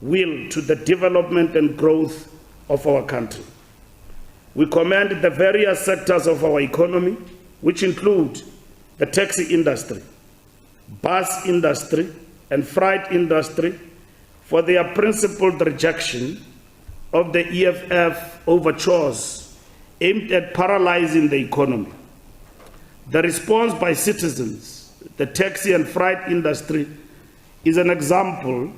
will to the development and growth of our country. We commend the various sectors of our economy, which include the taxi industry, bus industry, and freight industry, for their principled rejection of the EFF overtures aimed at paralyzing the economy. The response by citizens, the taxi and freight industry, is an example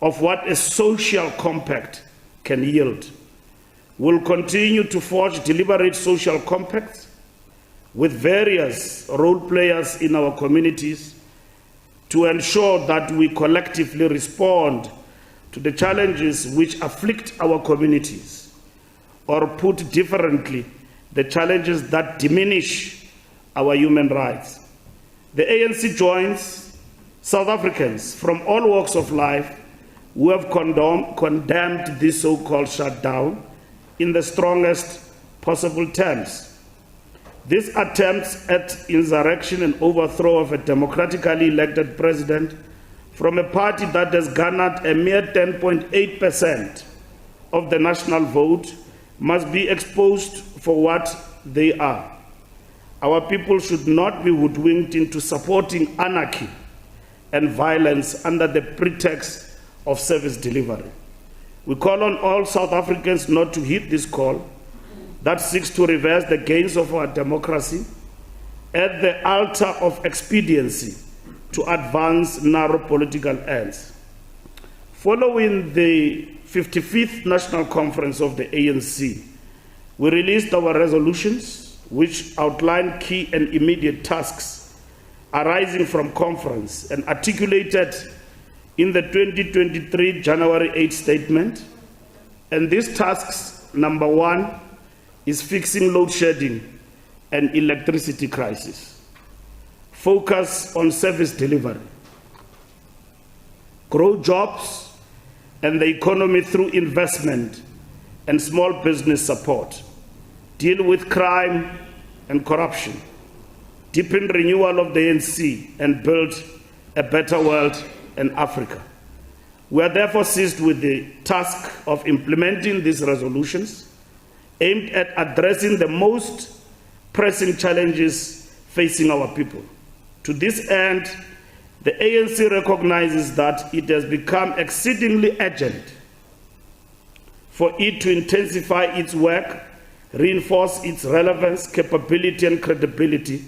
of what a social compact can yield. We'll continue to forge deliberate social compacts with various role players in our communities to ensure that we collectively respond to the challenges which afflict our communities, or put differently, the challenges that diminish our human rights. The ANC joins South Africans from all walks of life who have condemned this so-called shutdown in the strongest possible terms. These attempts at insurrection and overthrow of a democratically elected president from a party that has garnered a mere 10.8% of the national vote must be exposed for what they are. Our people should not be hoodwinked into supporting anarchy and violence under the pretext of service delivery. We call on all South Africans not to heed this call that seeks to reverse the gains of our democracy at the altar of expediency to advance narrow political ends. Following the 55th National Conference of the ANC, we released our resolutions which outline key and immediate tasks arising from conference and articulated in the 2023 January 8 statement. And these tasks, number one, is fixing load shedding and electricity crisis. Focus on service delivery. Grow jobs and the economy through investment and small business support. Deal with crime and corruption. Deepen renewal of the ANC and build a better world in Africa. We are therefore seized with the task of implementing these resolutions aimed at addressing the most pressing challenges facing our people. To this end, the ANC recognizes that it has become exceedingly urgent for it to intensify its work, reinforce its relevance, capability, and credibility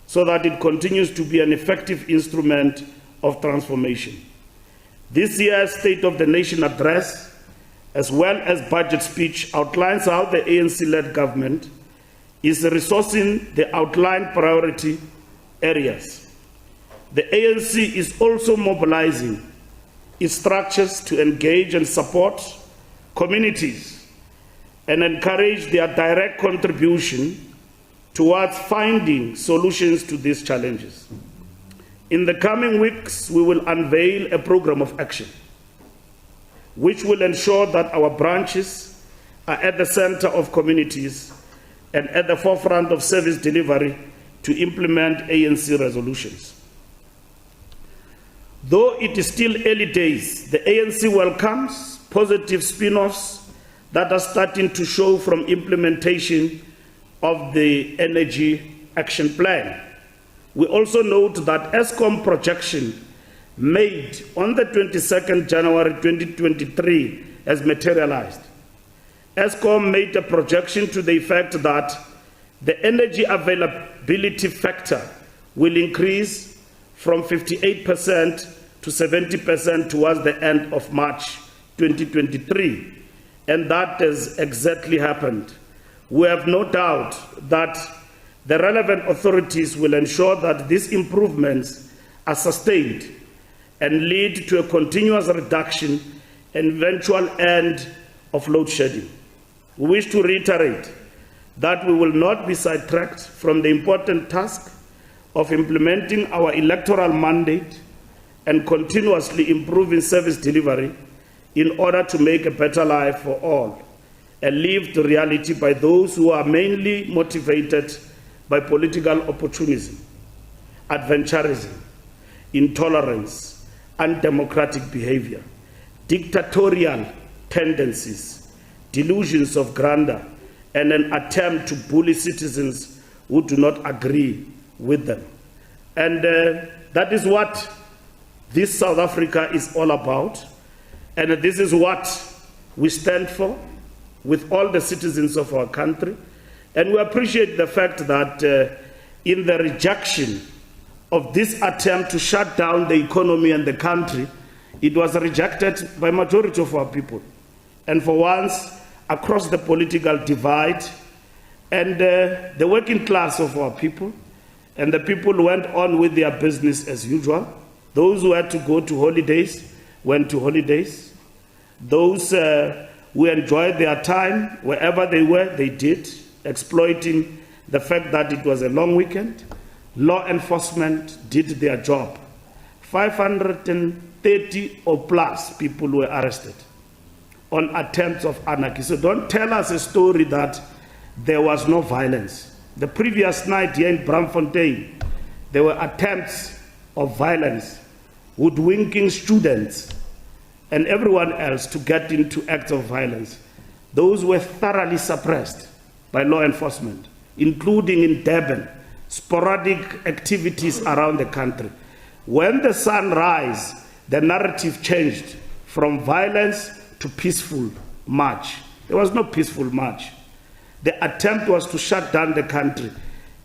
so that it continues to be an effective instrument of transformation. This year's State of the Nation address, as well as budget speech, outlines how the ANC-led government is resourcing the outlined priority areas. The ANC is also mobilizing its structures to engage and support communities and encourage their direct contribution towards finding solutions to these challenges. In the coming weeks, we will unveil a program of action which will ensure that our branches are at the center of communities and at the forefront of service delivery to implement ANC resolutions. Though it is still early days, the ANC welcomes positive spin-offs that are starting to show from implementation of the Energy Action Plan. We also note that Eskom projection made on the 22nd January 2023 has materialized. Eskom made a projection to the effect that the energy availability factor will increase from 58% to 70% towards the end of March 2023, and that has exactly happened. We have no doubt that the relevant authorities will ensure that these improvements are sustained and lead to a continuous reduction and eventual end of load shedding. We wish to reiterate that we will not be sidetracked from the important task of implementing our electoral mandate and continuously improving service delivery in order to make a better life for all, a lived reality by those who are mainly motivated by political opportunism, adventurism, intolerance, undemocratic behavior, dictatorial tendencies, delusions of grandeur, and an attempt to bully citizens who do not agree with them. And that is what this South Africa is all about. And this is what we stand for with all the citizens of our country. And we appreciate the fact that in the rejection of this attempt to shut down the economy and the country, it was rejected by majority of our people. And for once, across the political divide, and the working class of our people, and the people went on with their business as usual. Those who had to go to holidays went to holidays. Those who enjoyed their time wherever they were, they did, exploiting the fact that it was a long weekend. Law enforcement did their job. 530 or plus people were arrested on attempts of anarchy. So don't tell us a story that there was no violence. The previous night here in Braamfontein, there were attempts of violence, hoodwinking students and everyone else to get into acts of violence. Those were thoroughly suppressed by law enforcement, including in Durban, sporadic activities around the country. When the sun rose, the narrative changed from violence to peaceful march. There was no peaceful march. The attempt was to shut down the country.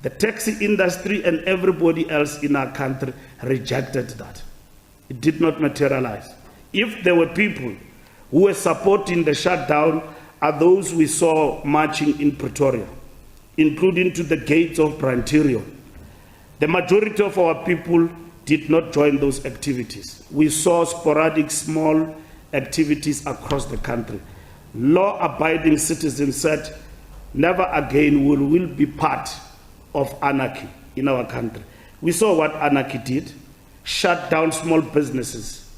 The taxi industry and everybody else in our country rejected that. It did not materialize. If there were people who were supporting the shutdown, are those we saw marching in Pretoria, including to the gates of Brantirio. The majority of our people did not join those activities. We saw sporadic small activities across the country. Law-abiding citizens said, never again will we be part of anarchy in our country. We saw what anarchy did, shut down small businesses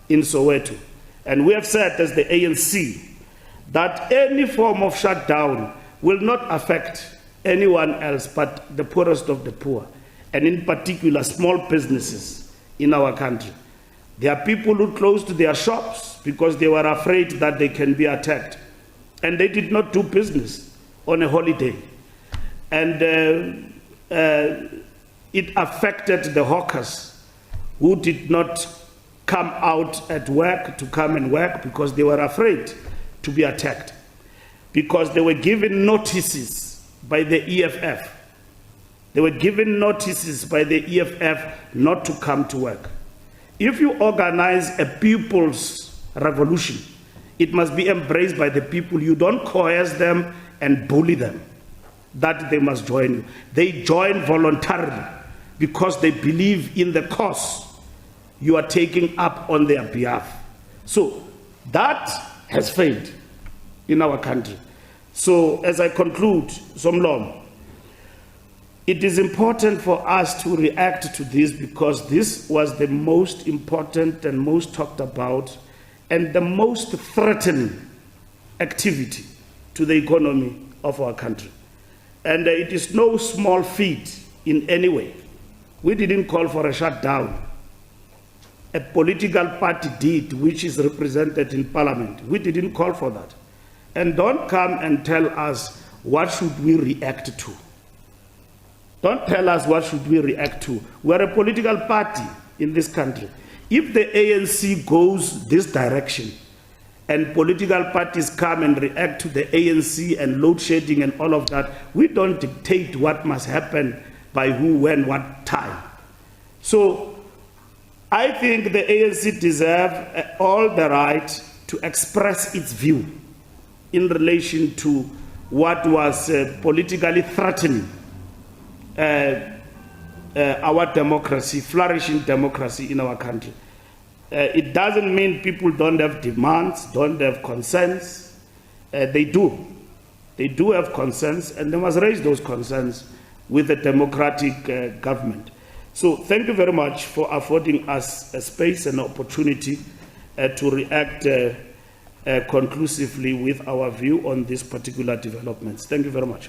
in Soweto. And we have said as the ANC that any form of shutdown will not affect anyone else but the poorest of the poor, and in particular small businesses in our country. There are people who closed their shops because they were afraid that they can be attacked, and they did not do business on a holiday. And it affected the hawkers who did not come out at work to come and work because they were afraid to be attacked, because they were given notices by the EFF. They were given notices by the EFF not to come to work. If you organize a people's revolution, it must be embraced by the people. You don't coerce them and bully them that they must join you. They join voluntarily because they believe in the cause you are taking up on their behalf. So that has failed in our country. So as I conclude, Somlom, it is important for us to react to this because this was the most important and most talked about and the most threatening activity to the economy of our country. And it is no small feat in any way. We didn't call for a shutdown. A political party did, which is represented in parliament. We didn't call for that. And don't come and tell us what should we react to. Don't tell us what should we react to. We're a political party in this country. If the ANC goes this direction and political parties come and react to the ANC and load shedding and all of that, we don't dictate what must happen by who, when, what time. So I think the ANC deserves all the right to express its view in relation to what was politically threatening our democracy, flourishing democracy in our country. It doesn't mean people don't have demands, don't have concerns. They do. They do have concerns, and they must raise those concerns with the democratic government. So thank you very much for affording us a space and opportunity to react conclusively with our view on these particular developments. Thank you very much.